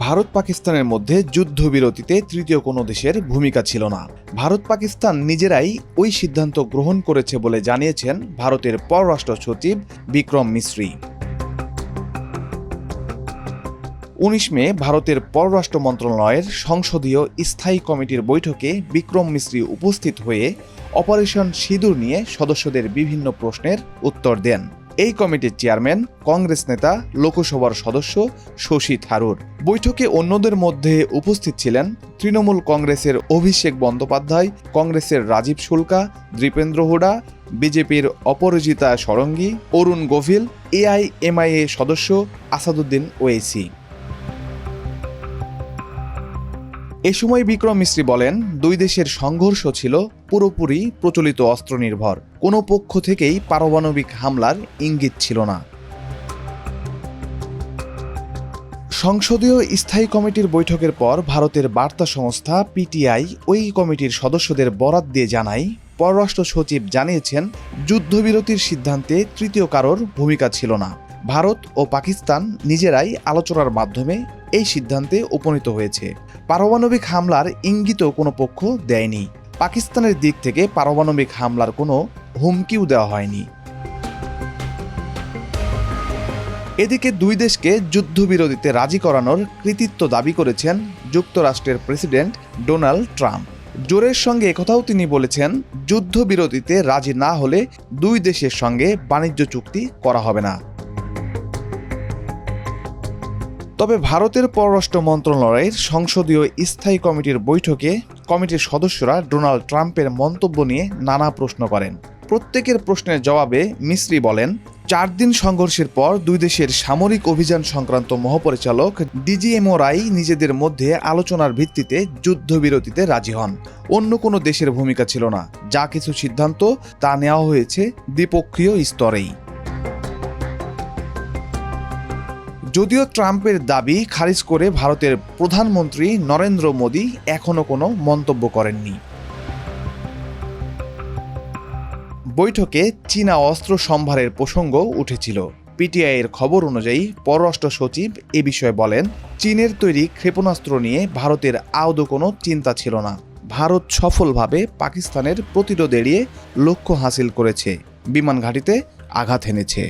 ভারত পাকিস্তানের মধ্যে যুদ্ধবিরতিতে তৃতীয় কোনো দেশের ভূমিকা ছিল না। ভারত পাকিস্তান নিজেরাই ওই সিদ্ধান্ত গ্রহণ করেছে বলে জানিয়েছেন ভারতের পররাষ্ট্র সচিব বিক্রম মিশ্রি। ১৯ মে ভারতের পররাষ্ট্র মন্ত্রণালয়ের সংসদীয় স্থায়ী কমিটির বৈঠকে বিক্রম মিশ্রি উপস্থিত হয়ে অপারেশন সিঁদুর নিয়ে সদস্যদের বিভিন্ন প্রশ্নের উত্তর দেন। এই কমিটির চেয়ারম্যান কংগ্রেস নেতা লোকসভার সদস্য শশী থারুর। বৈঠকে অন্যদের মধ্যে উপস্থিত ছিলেন তৃণমূল কংগ্রেসের অভিষেক বন্দ্যোপাধ্যায়, কংগ্রেসের রাজীব শুল্কা, দীপেন্দ্র হুডা, বিজেপির অপরাজিতা ষড়ঙ্গী, অরুণ গোভিল, এআইএমআইএ সদস্য আসাদুদ্দিন ওয়েসি। এ সময় বিক্রম মিশ্রি বলেন, দুই দেশের সংঘর্ষ ছিল পুরোপুরি প্রচলিত অস্ত্র নির্ভর। কোনো পক্ষ থেকেই পারমাণবিক হামলার ইঙ্গিত ছিল না। সংসদীয় স্থায়ী কমিটির বৈঠকের পর ভারতের বার্তা সংস্থা পিটিআই ওই কমিটির সদস্যদের বরাত দিয়ে জানায়, পররাষ্ট্র সচিব জানিয়েছেন যুদ্ধবিরতির সিদ্ধান্তে তৃতীয় কারোর ভূমিকা ছিল না। ভারত ও পাকিস্তান নিজেরাই আলোচনার মাধ্যমে এই সিদ্ধান্তে উপনীত হয়েছে। পারমাণবিক হামলার ইঙ্গিতও কোনো পক্ষ দেয়নি। পাকিস্তানের দিক থেকে পারমাণবিক হামলার কোনো হুমকিও দেওয়া হয়নি। এদিকে দুই দেশকে যুদ্ধবিরতিতে রাজি করানোর কৃতিত্ব দাবি করেছেন যুক্তরাষ্ট্রের প্রেসিডেন্ট ডোনাল্ড ট্রাম্প। জোরের সঙ্গে একথাও তিনি বলেছেন, যুদ্ধবিরতিতে রাজি না হলে দুই দেশের সঙ্গে বাণিজ্য চুক্তি করা হবে না। তবে ভারতের পররাষ্ট্র মন্ত্রণালয়ের সংসদীয় স্থায়ী কমিটির বৈঠকে কমিটির সদস্যরা ডোনাল্ড ট্রাম্পের মন্তব্য নিয়ে নানা প্রশ্ন করেন। প্রত্যেকের প্রশ্নের জবাবে মিশ্রি বলেন, 4 দিন সংঘর্ষের পর দুই দেশের সামরিক অভিযান সংক্রান্ত মহাপরিচালক ডিজিএমওরাই নিজেদের মধ্যে আলোচনার ভিত্তিতে যুদ্ধবিরতিতে রাজি হন। অন্য কোনো দেশের ভূমিকা ছিল না। যা কিছু সিদ্ধান্ত তা নেওয়া হয়েছে দ্বিপক্ষীয় স্তরেই। যদিও ট্রাম্পের দাবি খারিজ করে ভারতের প্রধানমন্ত্রী নরেন্দ্র মোদি এখনও কোনো মন্তব্য করেননি। বৈঠকে চীনা অস্ত্র সম্ভারের প্রসঙ্গও উঠেছিল। পিটিআইয়ের খবর অনুযায়ী পররাষ্ট্র সচিব এ বিষয়ে বলেন, চীনের তৈরি ক্ষেপণাস্ত্র নিয়ে ভারতের আদৌ কোনো চিন্তা ছিল না। ভারত সফলভাবে পাকিস্তানের প্রতিরোধ এড়িয়ে লক্ষ্য হাসিল করেছে, বিমান ঘাঁটিতে আঘাত হেনেছে।